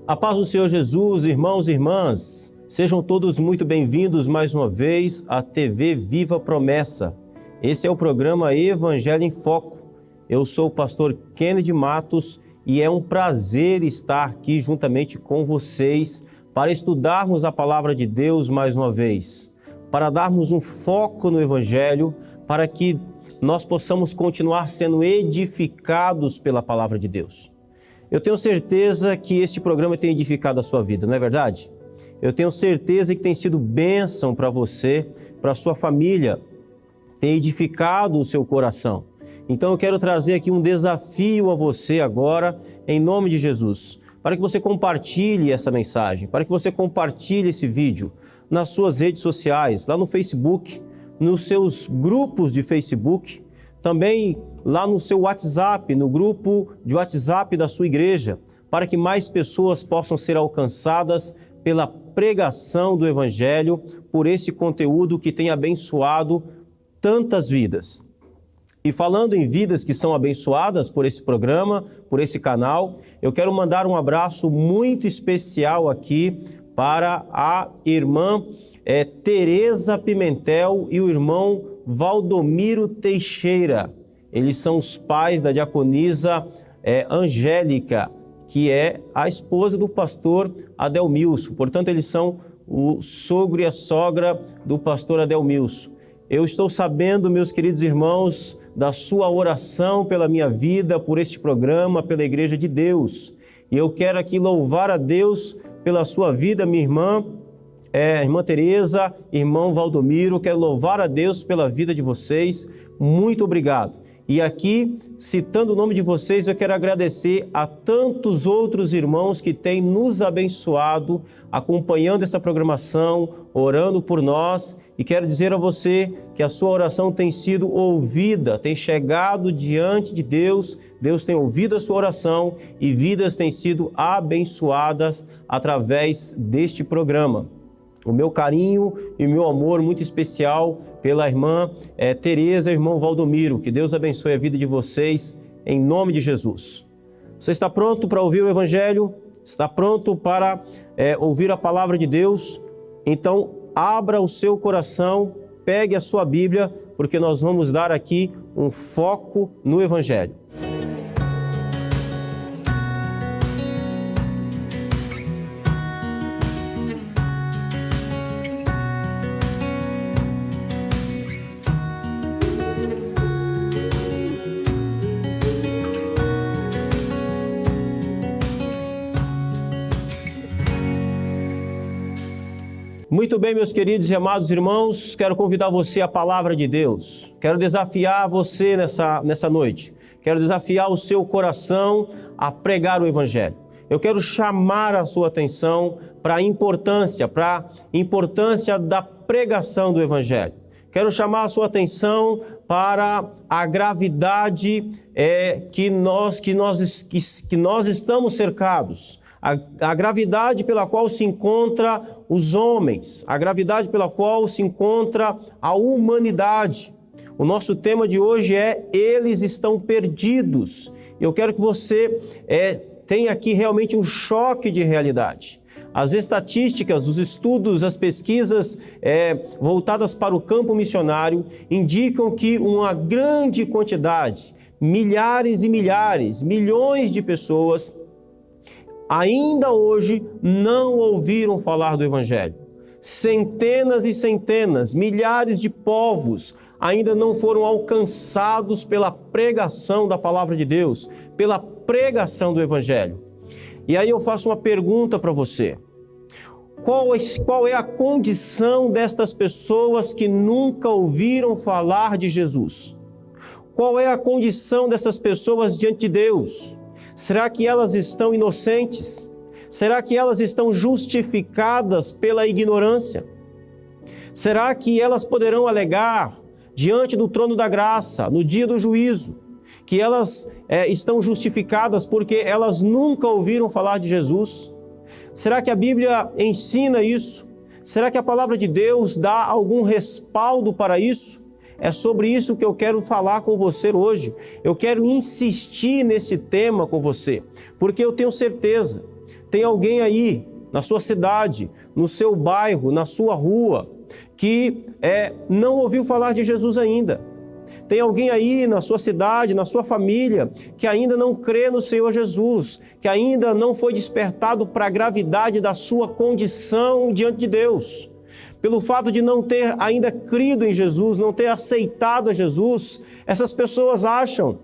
A paz do Senhor Jesus, irmãos e irmãs, sejam todos muito bem-vindos mais uma vez à TV Viva Promessa. Esse é o programa Evangelho em Foco. Eu sou o pastor Kennedy Matos e é um prazer estar aqui juntamente com vocês para estudarmos a palavra de Deus mais uma vez, para darmos um foco no Evangelho, para que nós possamos continuar sendo edificados pela palavra de Deus. Eu tenho certeza que este programa tem edificado a sua vida, não é verdade? Eu tenho certeza que tem sido bênção para você, para a sua família, tem edificado o seu coração. Então eu quero trazer aqui um desafio a você agora, em nome de Jesus, para que você compartilhe essa mensagem, para que você compartilhe esse vídeo nas suas redes sociais, lá no Facebook, nos seus grupos de Facebook, também lá no seu WhatsApp, no grupo de WhatsApp da sua igreja, para que mais pessoas possam ser alcançadas pela pregação do Evangelho, por esse conteúdo que tem abençoado tantas vidas. E falando em vidas que são abençoadas por esse programa, por esse canal, eu quero mandar um abraço muito especial aqui para a irmã Tereza Pimentel e o irmão Valdomiro Teixeira. Eles são os pais da diaconisa Angélica, que é a esposa do pastor Adelmilson. Portanto, eles são o sogro e a sogra do pastor Adelmilson. Eu estou sabendo, meus queridos irmãos, da sua oração pela minha vida, por este programa, pela Igreja de Deus. E eu quero aqui louvar a Deus pela sua vida, minha irmã, irmã Tereza, irmão Valdomiro. Quero louvar a Deus pela vida de vocês. Muito obrigado. E aqui, citando o nome de vocês, eu quero agradecer a tantos outros irmãos que têm nos abençoado, acompanhando essa programação, orando por nós. E quero dizer a você que a sua oração tem sido ouvida, tem chegado diante de Deus. Deus tem ouvido a sua oração e vidas têm sido abençoadas através deste programa. O meu carinho e o meu amor muito especial pela irmã Tereza e o irmão Valdomiro. Que Deus abençoe a vida de vocês, em nome de Jesus. Você está pronto para ouvir o Evangelho? Está pronto para ouvir a palavra de Deus? Então, abra o seu coração, pegue a sua Bíblia, porque nós vamos dar aqui um foco no Evangelho. Muito bem, meus queridos e amados irmãos, quero convidar você à palavra de Deus. Quero desafiar você nessa noite. Quero desafiar o seu coração a pregar o Evangelho. Eu quero chamar a sua atenção para a importância da pregação do Evangelho. Quero chamar a sua atenção para a gravidade que nós estamos cercados. A gravidade pela qual se encontra os homens, a gravidade pela qual se encontra a humanidade. O nosso tema de hoje é Eles estão perdidos. Eu quero que você tenha aqui realmente um choque de realidade. As estatísticas, os estudos, as pesquisas voltadas para o campo missionário indicam que uma grande quantidade, milhares e milhares, milhões de pessoas ainda hoje não ouviram falar do Evangelho. Centenas e centenas, milhares de povos ainda não foram alcançados pela pregação da palavra de Deus, pela pregação do Evangelho. E aí eu faço uma pergunta para você. Qual é a condição destas pessoas que nunca ouviram falar de Jesus? Qual é a condição dessas pessoas diante de Deus? Será que elas estão inocentes? Será que elas estão justificadas pela ignorância? Será que elas poderão alegar diante do trono da graça, no dia do juízo, que elas estão justificadas porque elas nunca ouviram falar de Jesus? Será que a Bíblia ensina isso? Será que a palavra de Deus dá algum respaldo para isso? É sobre isso que eu quero falar com você hoje. Eu quero insistir nesse tema com você, porque eu tenho certeza Tem alguém aí na sua cidade, no seu bairro, na sua rua, que não ouviu falar de Jesus ainda. Tem alguém aí na sua cidade, na sua família, que ainda não crê no Senhor Jesus, que ainda não foi despertado para a gravidade da sua condição diante de Deus. Pelo fato de não ter ainda crido em Jesus, não ter aceitado a Jesus, essas pessoas acham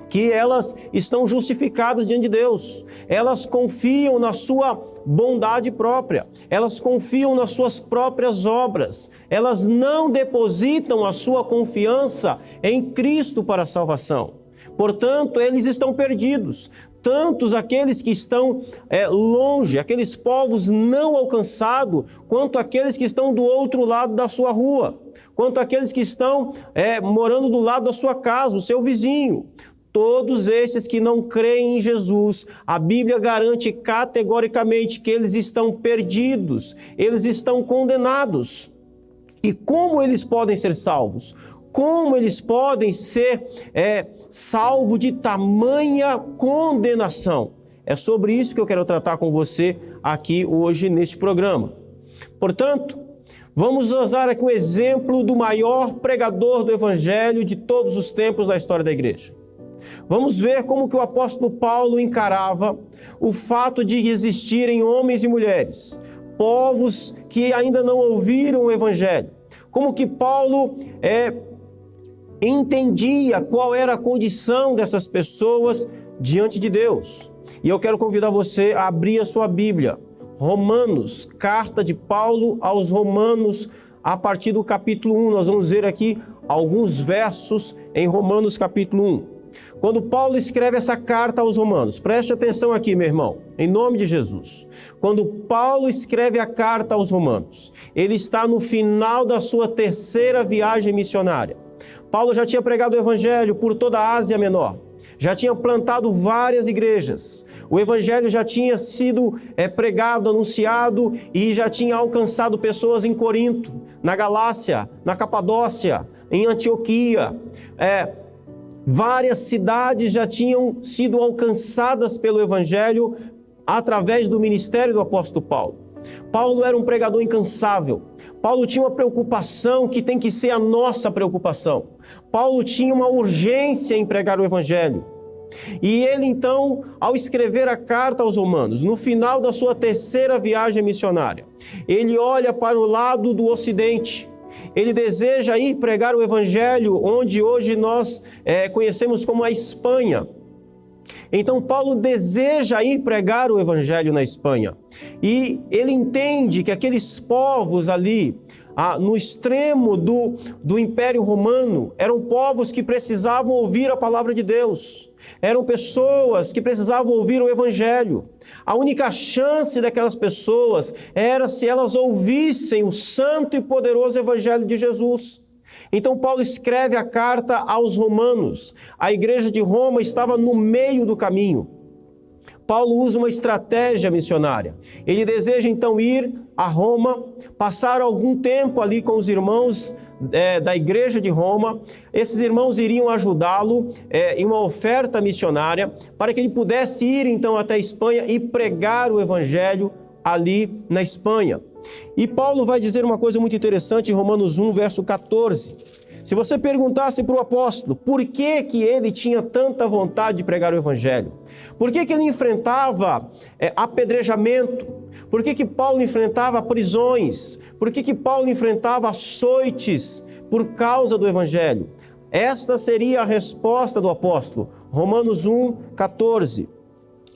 que elas estão justificadas diante de Deus. Elas confiam na sua bondade própria. Elas confiam nas suas próprias obras. Elas não depositam a sua confiança em Cristo para a salvação. Portanto, eles estão perdidos. Tantos aqueles que estão longe, aqueles povos não alcançados, quanto aqueles que estão do outro lado da sua rua, quanto aqueles que estão morando do lado da sua casa, o seu vizinho. Todos esses que não creem em Jesus, a Bíblia garante categoricamente que eles estão perdidos, eles estão condenados. E como eles podem ser salvos? Como eles podem ser salvos de tamanha condenação? É sobre isso que eu quero tratar com você aqui hoje neste programa. Portanto, vamos usar aqui um exemplo do maior pregador do Evangelho de todos os tempos da história da igreja. Vamos ver como que o apóstolo Paulo encarava o fato de existirem homens e mulheres, povos que ainda não ouviram o Evangelho. Como que Paulo entendia qual era a condição dessas pessoas diante de Deus. E eu quero convidar você a abrir a sua Bíblia. Romanos, carta de Paulo aos Romanos, a partir do capítulo 1. Nós vamos ver aqui alguns versos em Romanos capítulo 1. Quando Paulo escreve essa carta aos Romanos, preste atenção aqui, meu irmão, em nome de Jesus. Quando Paulo escreve a carta aos Romanos, ele está no final da sua terceira viagem missionária. Paulo já tinha pregado o Evangelho por toda a Ásia Menor, já tinha plantado várias igrejas, o Evangelho já tinha sido pregado, anunciado e já tinha alcançado pessoas em Corinto, na Galácia, na Capadócia, em Antioquia. Várias cidades já tinham sido alcançadas pelo Evangelho através do ministério do apóstolo Paulo. Paulo era um pregador incansável. Paulo tinha uma preocupação que tem que ser a nossa preocupação. Paulo tinha uma urgência em pregar o Evangelho. E ele então, ao escrever a carta aos Romanos, no final da sua terceira viagem missionária, ele olha para o lado do Ocidente. Ele deseja ir pregar o Evangelho onde hoje nós conhecemos como a Espanha. Então Paulo deseja ir pregar o Evangelho na Espanha. E ele entende que aqueles povos ali, no extremo do Império Romano, eram povos que precisavam ouvir a palavra de Deus. Eram pessoas que precisavam ouvir o Evangelho. A única chance daquelas pessoas era se elas ouvissem o santo e poderoso Evangelho de Jesus. Então Paulo escreve a carta aos Romanos. A igreja de Roma estava no meio do caminho. Paulo usa uma estratégia missionária. Ele deseja então ir a Roma, passar algum tempo ali com os irmãos da igreja de Roma. Esses irmãos iriam ajudá-lo em uma oferta missionária para que ele pudesse ir então até a Espanha e pregar o Evangelho ali na Espanha. E Paulo vai dizer uma coisa muito interessante em Romanos 1, verso 14. Se você perguntasse para o apóstolo por que ele tinha tanta vontade de pregar o Evangelho, por que ele enfrentava apedrejamento, por que Paulo enfrentava prisões, por que Paulo enfrentava açoites por causa do Evangelho, esta seria a resposta do apóstolo. Romanos 1, 14.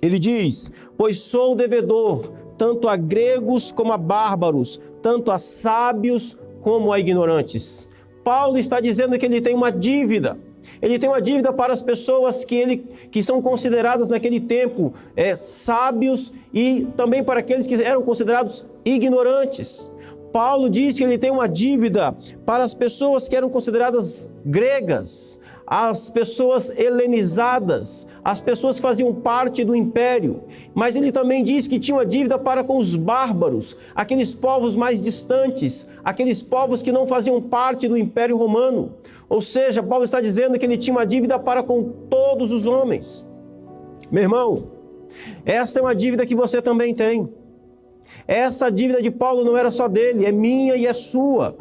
Ele diz: pois sou devedor tanto a gregos como a bárbaros, tanto a sábios como a ignorantes. Paulo está dizendo que ele tem uma dívida. Ele tem uma dívida para as pessoas que são consideradas naquele tempo sábios e também para aqueles que eram considerados ignorantes. Paulo diz que ele tem uma dívida para as pessoas que eram consideradas gregas, as pessoas helenizadas, as pessoas que faziam parte do império. Mas ele também diz que tinha uma dívida para com os bárbaros, aqueles povos mais distantes, aqueles povos que não faziam parte do império romano. Ou seja, Paulo está dizendo que ele tinha uma dívida para com todos os homens. Meu irmão, Essa é uma dívida que você também tem. Essa dívida de Paulo não era só dele, é minha e é sua.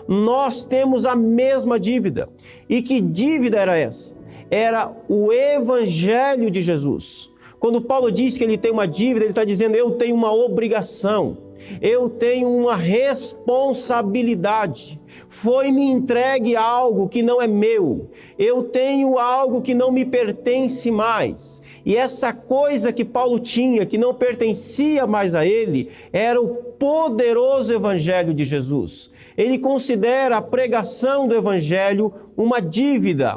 Nós temos a mesma dívida. E que dívida era essa? Era o Evangelho de Jesus. Quando Paulo diz que ele tem uma dívida, ele está dizendo: eu tenho uma obrigação, eu tenho uma responsabilidade. Foi-me entregue algo que não é meu, eu tenho algo que não me pertence mais. E essa coisa que Paulo tinha, que não pertencia mais a ele, era o poderoso Evangelho de Jesus. Ele considera a pregação do Evangelho uma dívida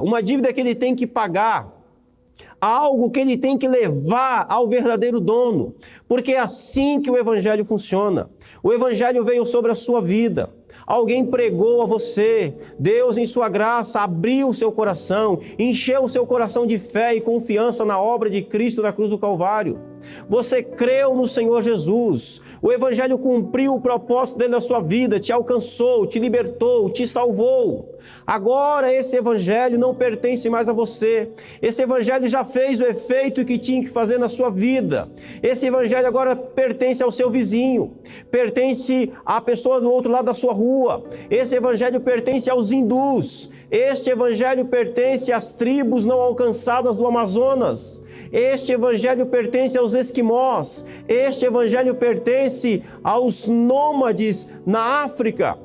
que ele tem que pagar, algo que ele tem que levar ao verdadeiro dono, porque é assim que o Evangelho funciona. O Evangelho veio sobre a sua vida, alguém pregou a você, Deus em sua graça abriu o seu coração, encheu o seu coração de fé e confiança na obra de Cristo na cruz do Calvário. Você creu no Senhor Jesus, o Evangelho cumpriu o propósito dele na sua vida, te alcançou, te libertou, te salvou. Agora esse Evangelho não pertence mais a você, esse Evangelho já fez o efeito que tinha que fazer na sua vida. Esse Evangelho agora pertence ao seu vizinho, pertence à pessoa do outro lado da sua rua, esse Evangelho pertence aos hindus, este Evangelho pertence às tribos não alcançadas do Amazonas, este Evangelho pertence aos esquimós, este Evangelho pertence aos nômades na África.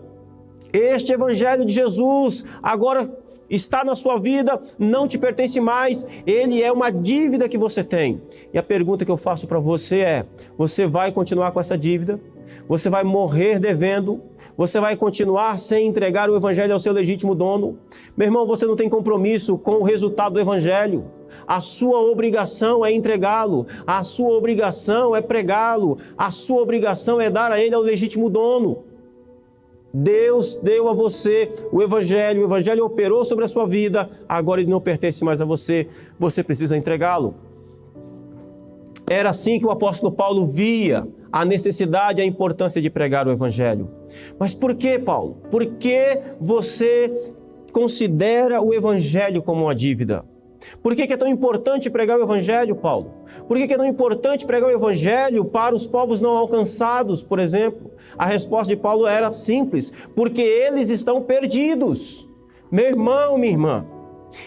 Este Evangelho de Jesus agora está na sua vida, não te pertence mais, ele é uma dívida que você tem. E a pergunta que eu faço para você é: você vai continuar com essa dívida? Você vai morrer devendo? Você vai continuar sem entregar o Evangelho ao seu legítimo dono? Meu irmão, você não tem compromisso com o resultado do Evangelho. A sua obrigação é entregá-lo, a sua obrigação é pregá-lo, a sua obrigação é dar a ele ao legítimo dono. Deus deu a você o Evangelho operou sobre a sua vida, agora ele não pertence mais a você, você precisa entregá-lo. Era assim que o apóstolo Paulo via a necessidade e a importância de pregar o Evangelho. Mas por que, Paulo? Por que você considera o Evangelho como uma dívida? Por que é tão importante pregar o Evangelho, Paulo? Por que é tão importante pregar o Evangelho para os povos não alcançados, por exemplo? A resposta de Paulo era simples: porque eles estão perdidos. Meu irmão, minha irmã,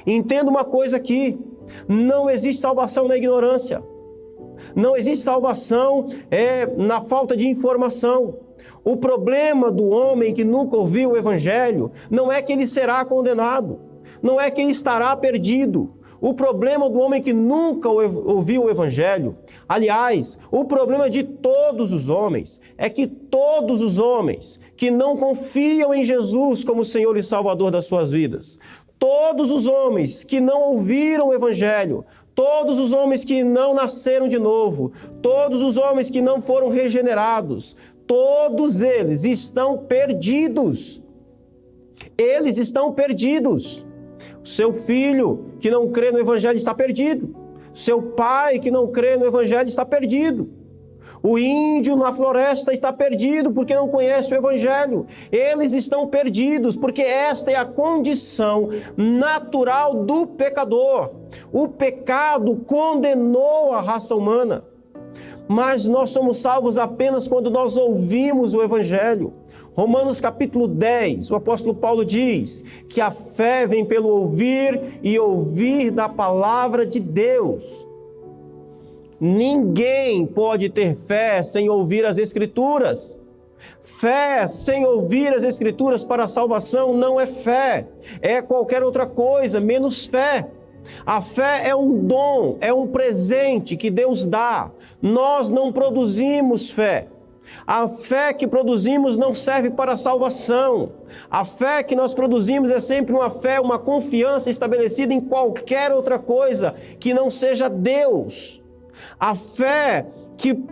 entenda uma coisa aqui: não existe salvação na ignorância. Não existe salvação na falta de informação. O problema do homem que nunca ouviu o Evangelho não é que ele será condenado, não é que ele estará perdido. O problema do homem que nunca ouviu o Evangelho, aliás, o problema de todos os homens, é que todos os homens que não confiam em Jesus como Senhor e Salvador das suas vidas, todos os homens que não ouviram o Evangelho, todos os homens que não nasceram de novo, todos os homens que não foram regenerados, todos eles estão perdidos. Eles estão perdidos. Seu filho que não crê no Evangelho está perdido. Seu pai que não crê no Evangelho está perdido. O índio na floresta está perdido porque não conhece o Evangelho. Eles estão perdidos porque esta é a condição natural do pecador. O pecado condenou a raça humana. Mas nós somos salvos apenas quando nós ouvimos o Evangelho. Romanos capítulo 10, o apóstolo Paulo diz que a fé vem pelo ouvir e ouvir da palavra de Deus. Ninguém pode ter fé sem ouvir as Escrituras. Fé sem ouvir as Escrituras para a salvação não é fé, é qualquer outra coisa, menos fé. A fé é um dom, é um presente que Deus dá. Nós não produzimos fé. A fé que produzimos não serve para a salvação. A fé que nós produzimos é sempre uma fé, uma confiança estabelecida em qualquer outra coisa que não seja Deus. A fé que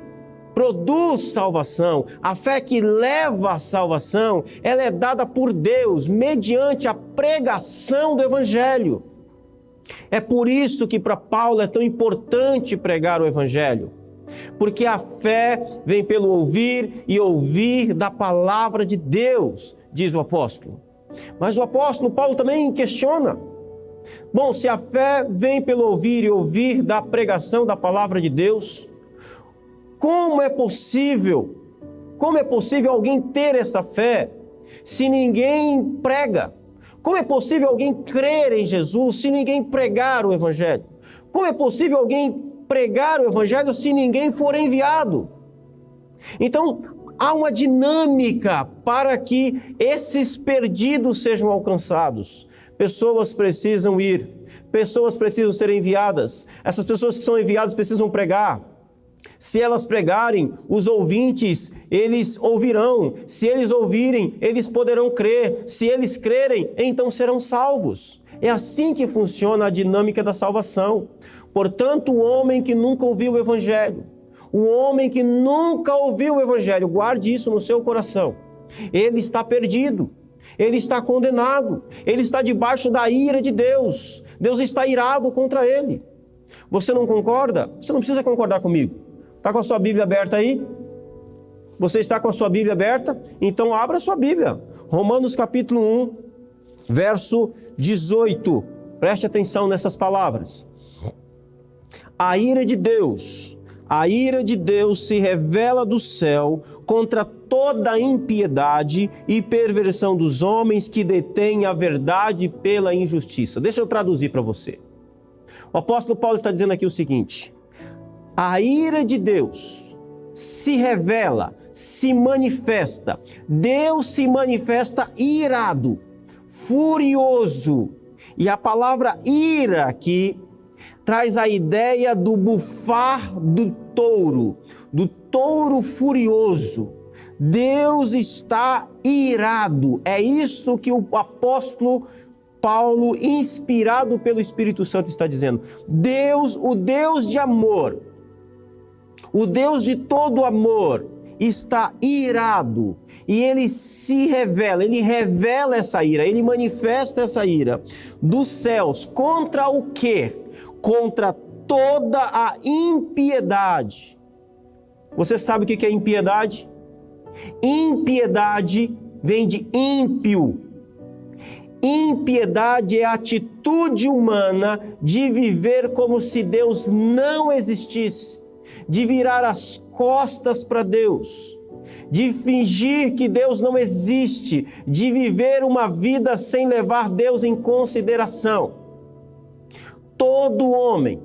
produz salvação, a fé que leva à salvação, ela é dada por Deus mediante a pregação do Evangelho. É por isso que para Paulo é tão importante pregar o Evangelho, porque a fé vem pelo ouvir e ouvir da palavra de Deus, diz o apóstolo. Mas o apóstolo Paulo também questiona: Bom, se a fé vem pelo ouvir e ouvir da pregação da palavra de Deus, como é possível alguém ter essa fé se ninguém prega? Como é possível alguém crer em Jesus se ninguém pregar o Evangelho? Como é possível alguém pregar o Evangelho se ninguém for enviado? Então, há uma dinâmica para que esses perdidos sejam alcançados. Pessoas precisam ir, pessoas precisam ser enviadas. Essas pessoas que são enviadas precisam pregar. Se elas pregarem, os ouvintes, eles ouvirão. Se eles ouvirem, eles poderão crer. Se eles crerem, então serão salvos. É assim que funciona a dinâmica da salvação. Portanto, o homem que nunca ouviu o Evangelho, guarde isso no seu coração. Ele está perdido, ele está condenado, ele está debaixo da ira de Deus. Deus está irado contra ele. Você não concorda? Você não precisa concordar comigo. Está com a sua Bíblia aberta aí? Você está com a sua Bíblia aberta? Então abra a sua Bíblia. Romanos capítulo 1, verso 18. Preste atenção nessas palavras. A ira de Deus se revela do céu contra toda a impiedade e perversão dos homens que detêm a verdade pela injustiça. Deixa eu traduzir para você. O apóstolo Paulo está dizendo aqui o seguinte: a ira de Deus se revela, se manifesta. Deus se manifesta irado, furioso. E a palavra ira aqui traz a ideia do bufar do touro furioso. Deus está irado. É isso que o apóstolo Paulo, inspirado pelo Espírito Santo, está dizendo. Deus, o Deus de amor, o Deus de todo amor, está irado. E ele se revela, ele revela essa ira, ele manifesta essa ira dos céus. Contra o quê? Contra toda a impiedade. Você sabe o que é impiedade? Impiedade vem de ímpio. Impiedade é a atitude humana de viver como se Deus não existisse, de virar as costas para Deus, de fingir que Deus não existe, de viver uma vida sem levar Deus em consideração. Todo homem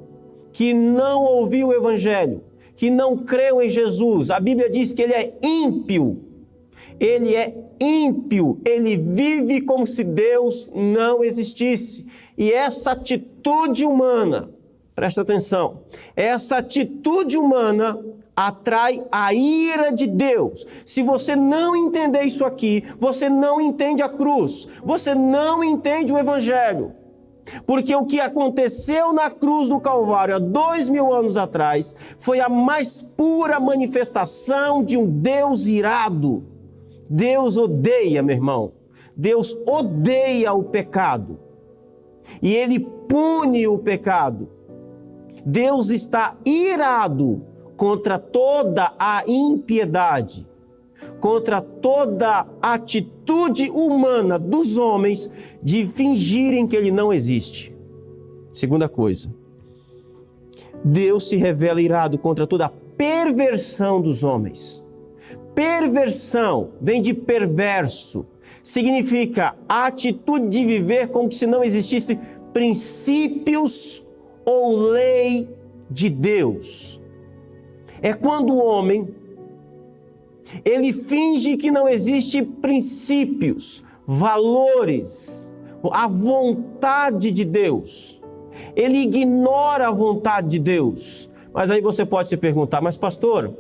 que não ouviu o Evangelho, que não creu em Jesus, a Bíblia diz que ele é ímpio. Ele é ímpio, ele vive como se Deus não existisse. E essa atitude humana, presta atenção, essa atitude humana atrai a ira de Deus. Se você não entender isso aqui, você não entende a cruz, você não entende o Evangelho. Porque o que aconteceu na cruz do Calvário há 2000 anos atrás foi a mais pura manifestação de um Deus irado. Deus odeia, meu irmão, Deus odeia o pecado e Ele pune o pecado. Deus está irado contra toda a impiedade, contra toda a atitude humana dos homens de fingirem que Ele não existe. Segunda coisa, Deus se revela irado contra toda a perversão dos homens. Perversão vem de perverso, significa a atitude de viver como se não existisse princípios ou lei de Deus. É quando o homem, ele finge que não existe princípios, valores, a vontade de Deus. Ele ignora a vontade de Deus. Mas aí você pode se perguntar, mas pastor,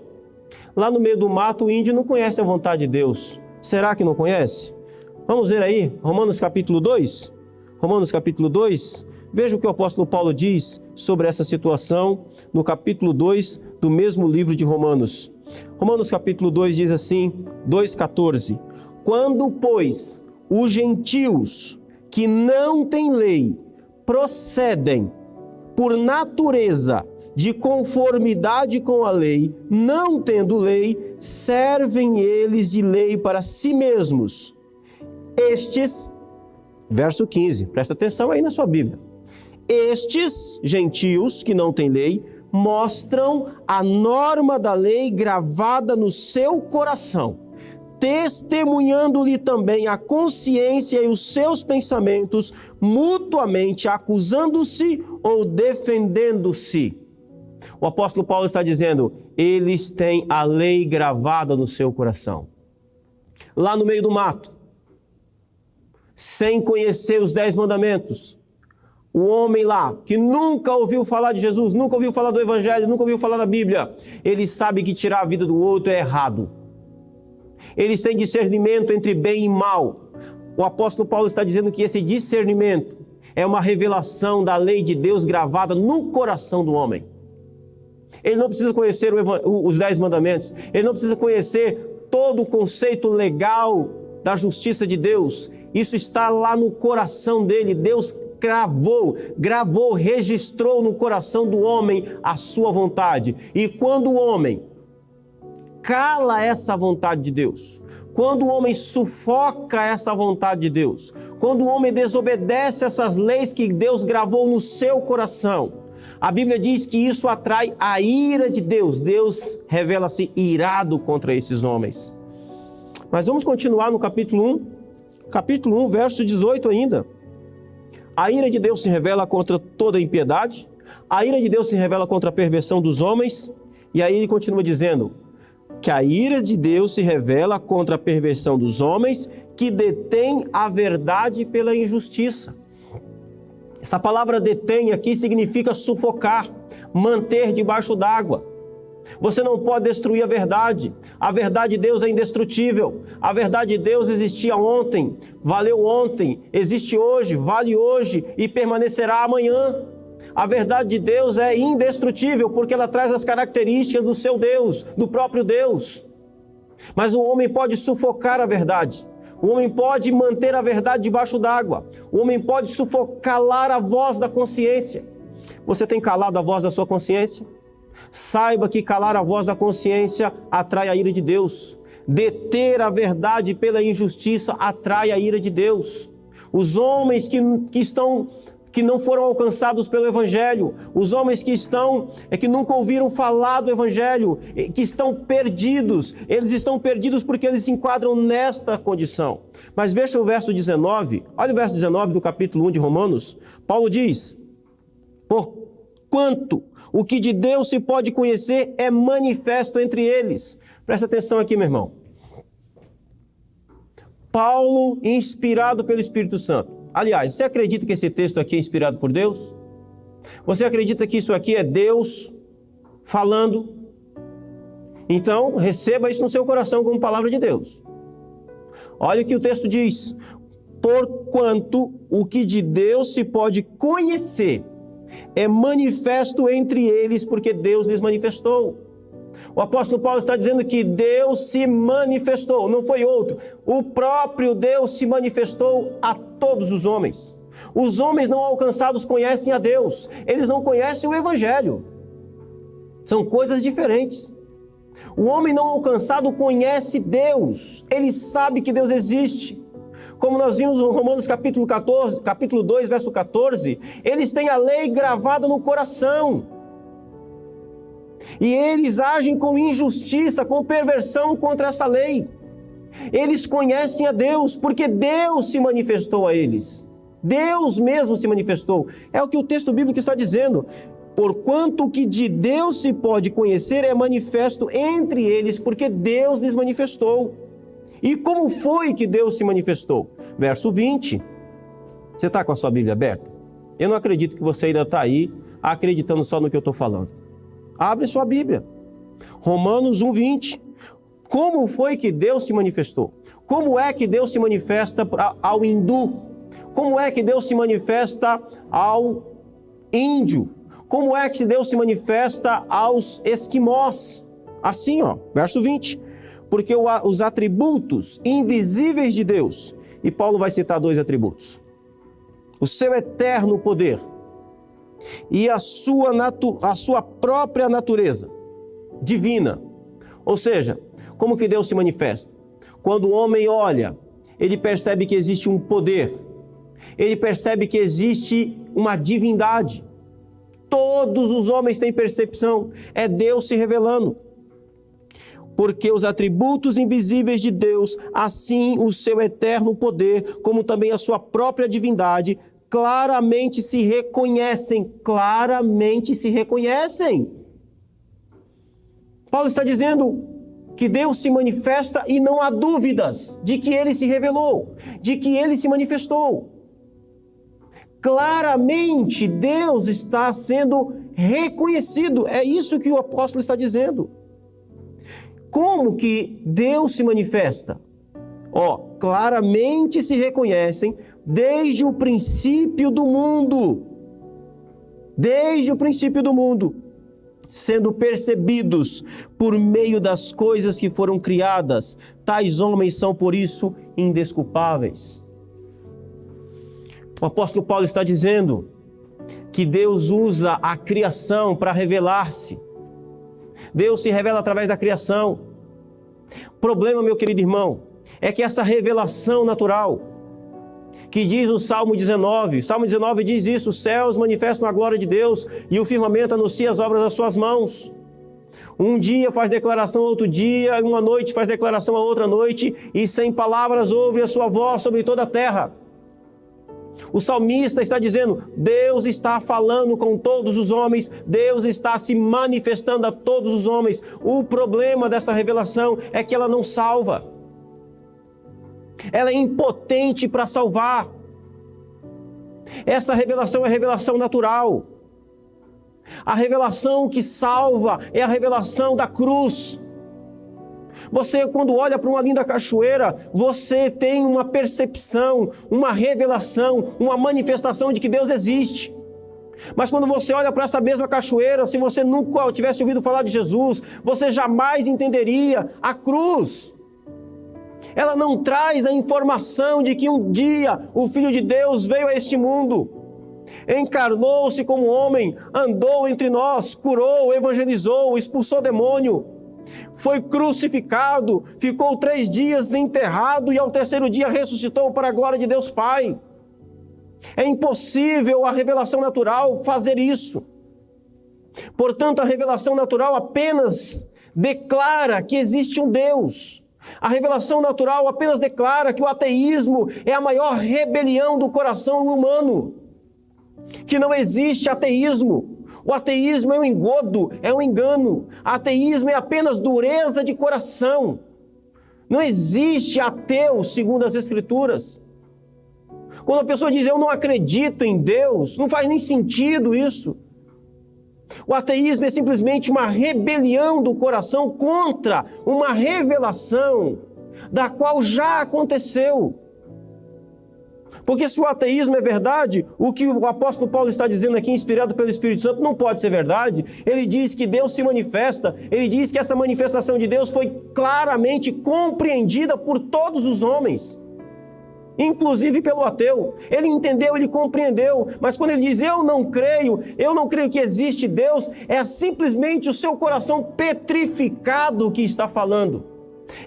lá no meio do mato o índio não conhece a vontade de Deus. Será que não conhece? Vamos ver aí, Romanos capítulo 2. Romanos capítulo 2. Veja o que o apóstolo Paulo diz sobre essa situação no capítulo 2 do mesmo livro de Romanos. Romanos capítulo 2 diz assim, 2,14. Quando, pois, os gentios que não têm lei procedem por natureza de conformidade com a lei, não tendo lei, servem eles de lei para si mesmos. Estes Verso 15, presta atenção aí na sua Bíblia. Estes gentios que não têm lei mostram a norma da lei gravada no seu coração, testemunhando-lhe também a consciência e os seus pensamentos, mutuamente acusando-se ou defendendo-se. O apóstolo Paulo está dizendo, eles têm a lei gravada no seu coração. Lá no meio do mato, sem conhecer os 10 mandamentos, o homem lá, que nunca ouviu falar de Jesus, nunca ouviu falar do Evangelho, nunca ouviu falar da Bíblia, ele sabe que tirar a vida do outro é errado. Eles têm discernimento entre bem e mal. O apóstolo Paulo está dizendo que esse discernimento é uma revelação da lei de Deus gravada no coração do homem. Ele não precisa conhecer os 10 mandamentos, ele não precisa conhecer todo o conceito legal da justiça de Deus. Isso está lá no coração dele. Deus gravou, registrou no coração do homem a sua vontade. E quando o homem cala essa vontade de Deus, quando o homem sufoca essa vontade de Deus, quando o homem desobedece essas leis que Deus gravou no seu coração, a Bíblia diz que isso atrai a ira de Deus. Deus revela-se irado contra esses homens. Mas vamos continuar no capítulo 1. Capítulo 1, verso 18 ainda. A ira de Deus se revela contra toda impiedade. A ira de Deus se revela contra a perversão dos homens. E aí ele continua dizendo que a ira de Deus se revela contra a perversão dos homens que detêm a verdade pela injustiça. Essa palavra detém aqui significa sufocar, manter debaixo d'água. Você não pode destruir a verdade. A verdade de Deus é indestrutível. A verdade de Deus existia ontem, valeu ontem, existe hoje, vale hoje e permanecerá amanhã. A verdade de Deus é indestrutível porque ela traz as características do seu Deus, do próprio Deus. Mas o homem pode sufocar a verdade. O homem pode manter a verdade debaixo d'água. O homem pode calar a voz da consciência. Você tem calado a voz da sua consciência? Saiba que calar a voz da consciência atrai a ira de Deus. Deter a verdade pela injustiça atrai a ira de Deus. Os homens que não foram alcançados pelo Evangelho, os homens que nunca ouviram falar do Evangelho, que estão perdidos, eles estão perdidos porque eles se enquadram nesta condição. Mas veja o verso 19, olha o verso 19 do capítulo 1 de Romanos. Paulo diz, porquanto o que de Deus se pode conhecer é manifesto entre eles. Presta atenção aqui, meu irmão. Paulo, inspirado pelo Espírito Santo. Aliás, você acredita que esse texto aqui é inspirado por Deus? Você acredita que isso aqui é Deus falando? Então, receba isso no seu coração como palavra de Deus. Olha o que o texto diz. Porquanto o que de Deus se pode conhecer é manifesto entre eles, porque Deus lhes manifestou. O apóstolo Paulo está dizendo que Deus se manifestou, não foi outro. O próprio Deus se manifestou a todos os homens. Os homens não alcançados conhecem a Deus, eles não conhecem o Evangelho. São coisas diferentes. O homem não alcançado conhece Deus, ele sabe que Deus existe. Como nós vimos no Romanos capítulo 2, verso 14, eles têm a lei gravada no coração. E eles agem com injustiça, com perversão contra essa lei. Eles conhecem a Deus, porque Deus se manifestou a eles. Deus mesmo se manifestou. É o que o texto bíblico está dizendo. Porquanto o que de Deus se pode conhecer é manifesto entre eles, porque Deus lhes manifestou. E como foi que Deus se manifestou? Verso 20. Você está com a sua Bíblia aberta? Eu não acredito que você ainda está aí acreditando só no que eu estou falando. Abre sua Bíblia. Romanos 1:20. Como foi que Deus se manifestou? Como é que Deus se manifesta ao hindu? Como é que Deus se manifesta ao índio? Como é que Deus se manifesta aos esquimós? Assim, verso 20. Porque os atributos invisíveis de Deus, e Paulo vai citar 2 atributos. O seu eterno poder e a sua própria natureza divina. Ou seja, como que Deus se manifesta? Quando o homem olha, ele percebe que existe um poder, ele percebe que existe uma divindade. Todos os homens têm percepção, é Deus se revelando. Porque os atributos invisíveis de Deus, assim o seu eterno poder, como também a sua própria divindade, claramente se reconhecem. Paulo está dizendo que Deus se manifesta e não há dúvidas de que ele se revelou, de que ele se manifestou. Claramente Deus está sendo reconhecido, é isso que o apóstolo está dizendo. Como que Deus se manifesta? Claramente se reconhecem desde o princípio do mundo. Desde o princípio do mundo, sendo percebidos por meio das coisas que foram criadas, tais homens são por isso indesculpáveis. O apóstolo Paulo está dizendo que Deus usa a criação para revelar-se. Deus se revela através da criação. O problema, meu querido irmão, é que essa revelação natural, que diz o Salmo 19 diz isso: os céus manifestam a glória de Deus e o firmamento anuncia as obras das suas mãos. Um dia faz declaração a outro dia, uma noite faz declaração a outra noite, e sem palavras ouve a sua voz sobre toda a terra. O salmista está dizendo, Deus está falando com todos os homens, Deus está se manifestando a todos os homens. O problema dessa revelação é que ela não salva. Ela é impotente para salvar. Essa revelação é a revelação natural. A revelação que salva é a revelação da cruz. Você, quando olha para uma linda cachoeira, você tem uma percepção, uma revelação, uma manifestação de que Deus existe. Mas quando você olha para essa mesma cachoeira, se você nunca tivesse ouvido falar de Jesus, você jamais entenderia a cruz. Ela não traz a informação de que um dia o Filho de Deus veio a este mundo, encarnou-se como homem, andou entre nós, curou, evangelizou, expulsou demônio, foi crucificado, ficou 3 dias enterrado e ao 3º dia ressuscitou para a glória de Deus Pai. É impossível a revelação natural fazer isso. Portanto, a revelação natural apenas declara que existe um Deus. A revelação natural apenas declara que o ateísmo é a maior rebelião do coração humano, que não existe ateísmo. O ateísmo é um engodo, é um engano. Ateísmo é apenas dureza de coração. Não existe ateu segundo as Escrituras. Quando a pessoa diz, eu não acredito em Deus, não faz nem sentido isso. O ateísmo é simplesmente uma rebelião do coração contra uma revelação da qual já aconteceu. Porque se o ateísmo é verdade, o que o apóstolo Paulo está dizendo aqui, inspirado pelo Espírito Santo, não pode ser verdade. Ele diz que Deus se manifesta, ele diz que essa manifestação de Deus foi claramente compreendida por todos os homens, inclusive pelo ateu. Ele entendeu, ele compreendeu, mas quando ele diz, eu não creio que existe Deus, é simplesmente o seu coração petrificado que está falando.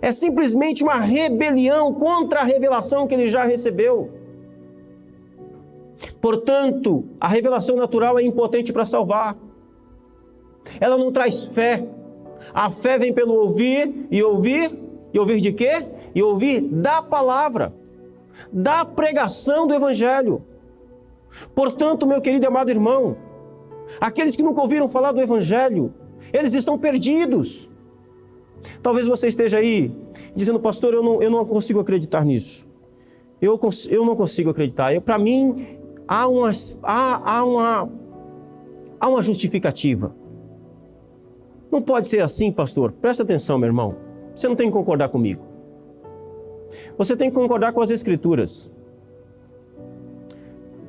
É simplesmente uma rebelião contra a revelação que ele já recebeu. Portanto, a revelação natural é impotente para salvar. Ela não traz fé. A fé vem pelo ouvir, e ouvir de quê? E ouvir da palavra, da pregação do Evangelho. Portanto, meu querido e amado irmão, aqueles que nunca ouviram falar do Evangelho, eles estão perdidos. Talvez você esteja aí dizendo, pastor, eu não consigo acreditar nisso. Eu não consigo acreditar. Para mim, há uma justificativa. Não pode ser assim, pastor. Presta atenção, meu irmão. Você não tem que concordar comigo. Você tem que concordar com as Escrituras.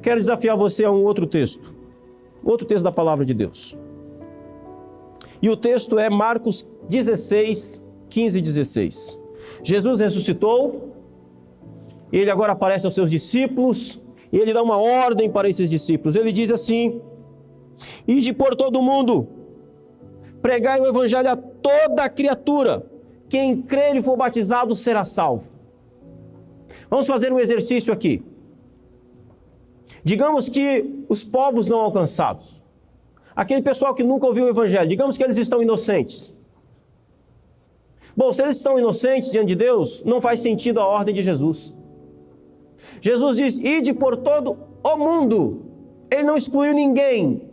Quero desafiar você a um outro texto da palavra de Deus. E o texto é Marcos 16, 15 e 16. Jesus ressuscitou, ele agora aparece aos seus discípulos, e ele dá uma ordem para esses discípulos. Ele diz assim, ide por todo o mundo, pregai o evangelho a toda criatura, quem crer e for batizado será salvo. Vamos fazer um exercício aqui. Digamos que os povos não alcançados, aquele pessoal que nunca ouviu o Evangelho, digamos que eles estão inocentes. Bom, se eles estão inocentes diante de Deus, não faz sentido a ordem de Jesus. Jesus diz, ide por todo o mundo. Ele não excluiu ninguém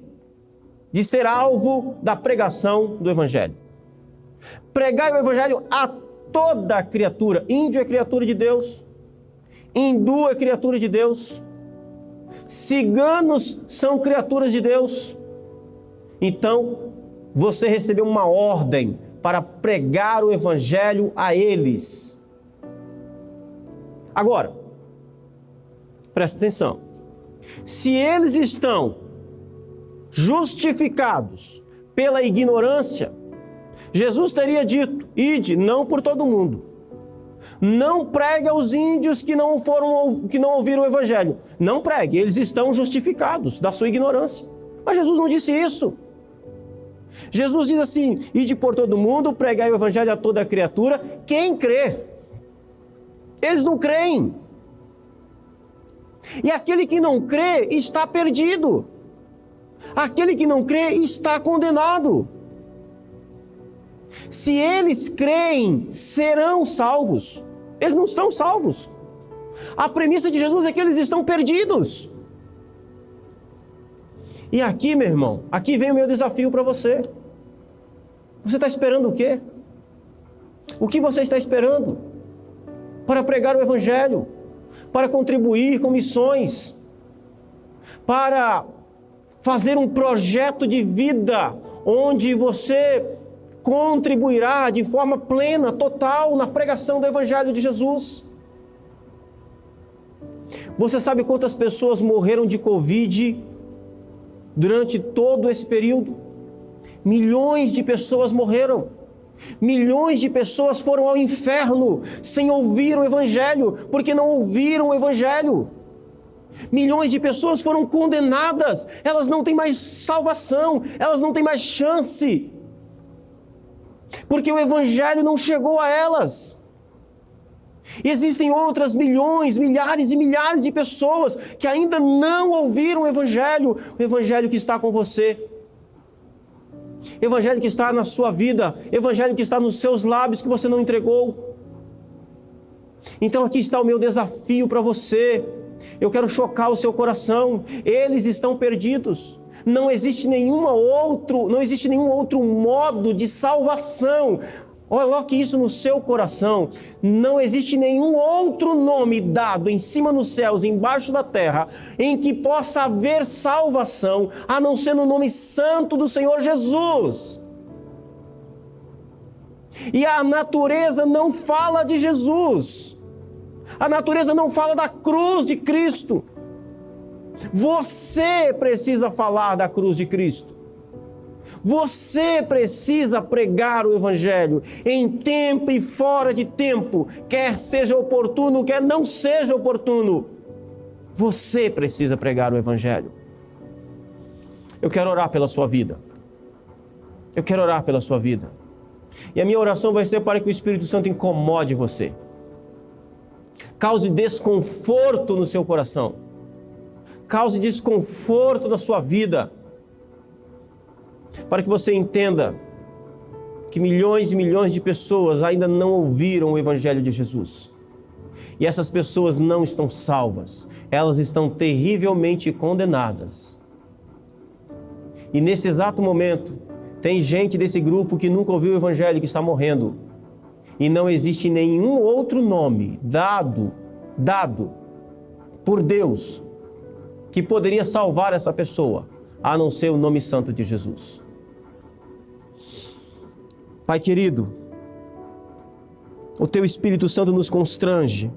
de ser alvo da pregação do Evangelho. Pregai o Evangelho a toda criatura. Índio é criatura de Deus. Hindu é criatura de Deus. Ciganos são criaturas de Deus. Então, você recebeu uma ordem para pregar o Evangelho a eles. Agora, presta atenção. Se eles estão justificados pela ignorância, Jesus teria dito, ide, não por todo mundo. Não pregue aos índios que não ouviram o Evangelho. Não pregue, eles estão justificados da sua ignorância. Mas Jesus não disse isso. Jesus diz assim, ide por todo mundo, pregai o Evangelho a toda criatura, quem crê. Eles não creem. E aquele que não crê está perdido. Aquele que não crê está condenado. Se eles creem, serão salvos. Eles não estão salvos. A premissa de Jesus é que eles estão perdidos. E aqui, meu irmão, aqui vem o meu desafio para você. Você está esperando o quê? O que você está esperando? Para pregar o Evangelho, para contribuir com missões, para fazer um projeto de vida onde você contribuirá de forma plena, total, na pregação do Evangelho de Jesus. Você sabe quantas pessoas morreram de Covid durante todo esse período? Milhões de pessoas morreram. Milhões de pessoas foram ao inferno sem ouvir o Evangelho, porque não ouviram o Evangelho. Milhões de pessoas foram condenadas, elas não têm mais salvação, elas não têm mais chance, porque o Evangelho não chegou a elas. E existem outras milhões, milhares e milhares de pessoas que ainda não ouviram o Evangelho que está com você. Evangelho que está na sua vida, Evangelho que está nos seus lábios que você não entregou. Então aqui está o meu desafio para você. Eu quero chocar o seu coração. Eles estão perdidos. Não existe nenhum outro modo de salvação. Coloque isso no seu coração. Não existe nenhum outro nome dado em cima nos céus, embaixo da terra, em que possa haver salvação, a não ser no nome santo do Senhor Jesus. E a natureza não fala de Jesus. A natureza não fala da cruz de Cristo. Você precisa falar da cruz de Cristo. Você precisa pregar o Evangelho em tempo e fora de tempo, quer seja oportuno, quer não seja oportuno. Você precisa pregar o Evangelho. Eu quero orar pela sua vida. Eu quero orar pela sua vida. E a minha oração vai ser para que o Espírito Santo incomode você. Cause desconforto no seu coração. Cause desconforto na sua vida. Para que você entenda que milhões e milhões de pessoas ainda não ouviram o Evangelho de Jesus. E essas pessoas não estão salvas. Elas estão terrivelmente condenadas. E nesse exato momento, tem gente desse grupo que nunca ouviu o Evangelho que está morrendo. E não existe nenhum outro nome dado por Deus que poderia salvar essa pessoa, a não ser o nome santo de Jesus. Pai querido, o Teu Espírito Santo nos constrange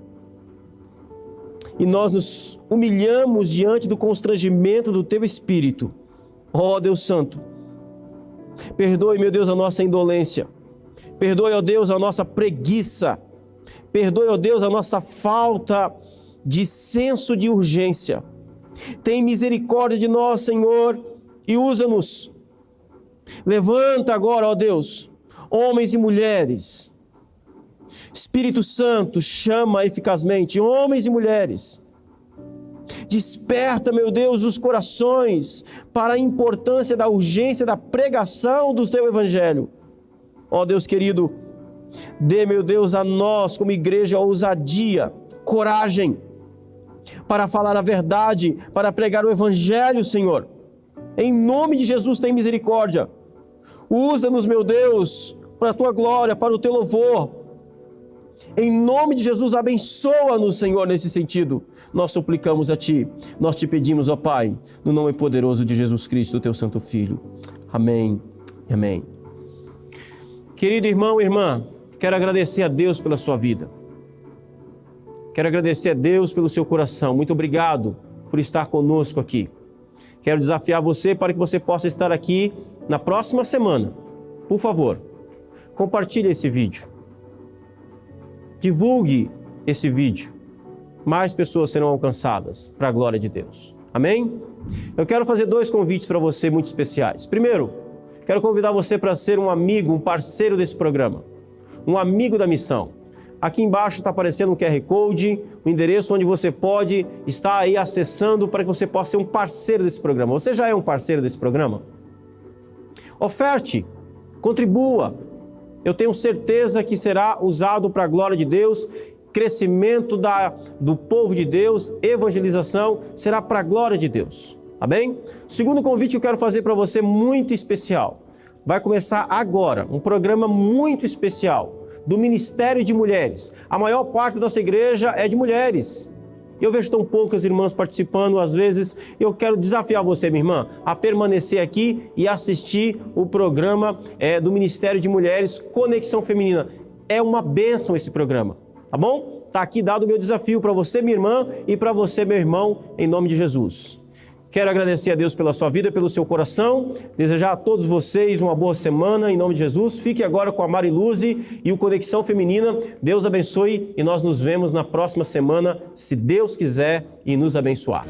e nós nos humilhamos diante do constrangimento do Teu Espírito. Ó Deus Santo, perdoe, meu Deus, a nossa indolência, perdoe, ó Deus, a nossa preguiça, perdoe, ó Deus, a nossa falta de senso de urgência. Tem misericórdia de nós, Senhor, e usa-nos. Levanta agora, ó Deus, homens e mulheres. Espírito Santo, chama eficazmente homens e mulheres Desperta, meu Deus, os corações para a importância da urgência da pregação do Teu Evangelho. Ó Deus querido, dê, meu Deus, a nós como igreja ousadia, coragem para falar a verdade, para pregar o Evangelho, Senhor. Em nome de Jesus, tem misericórdia. Usa-nos, meu Deus, para a Tua glória, para o Teu louvor. Em nome de Jesus, abençoa-nos, Senhor, nesse sentido. Nós suplicamos a Ti, nós Te pedimos, ó Pai, no nome poderoso de Jesus Cristo, Teu Santo Filho. Amém. Amém. Querido irmão e irmã, quero agradecer a Deus pela sua vida. Quero agradecer a Deus pelo seu coração. Muito obrigado por estar conosco aqui. Quero desafiar você para que você possa estar aqui na próxima semana. Por favor, compartilhe esse vídeo. Divulgue esse vídeo. Mais pessoas serão alcançadas para a glória de Deus. Amém? Eu quero fazer 2 convites para você muito especiais. Primeiro, quero convidar você para ser um amigo, um parceiro desse programa. Um amigo da missão. Aqui embaixo está aparecendo um QR Code, um endereço onde você pode estar aí acessando para que você possa ser um parceiro desse programa. Você já é um parceiro desse programa? Oferte, contribua. Eu tenho certeza que será usado para a glória de Deus, crescimento do povo de Deus, evangelização, será para a glória de Deus. Tá bem? Segundo convite que eu quero fazer para você, muito especial. Vai começar agora, um programa muito especial do Ministério de Mulheres. A maior parte da nossa igreja é de mulheres. Eu vejo tão poucas irmãs participando, às vezes. Eu quero desafiar você, minha irmã, a permanecer aqui e assistir o programa do Ministério de Mulheres, Conexão Feminina. É uma bênção esse programa, tá bom? Está aqui dado o meu desafio para você, minha irmã, e para você, meu irmão, em nome de Jesus. Quero agradecer a Deus pela sua vida, pelo seu coração, desejar a todos vocês uma boa semana, em nome de Jesus. Fique agora com a Mariluze e o Conexão Feminina. Deus abençoe e nós nos vemos na próxima semana, se Deus quiser, e nos abençoar.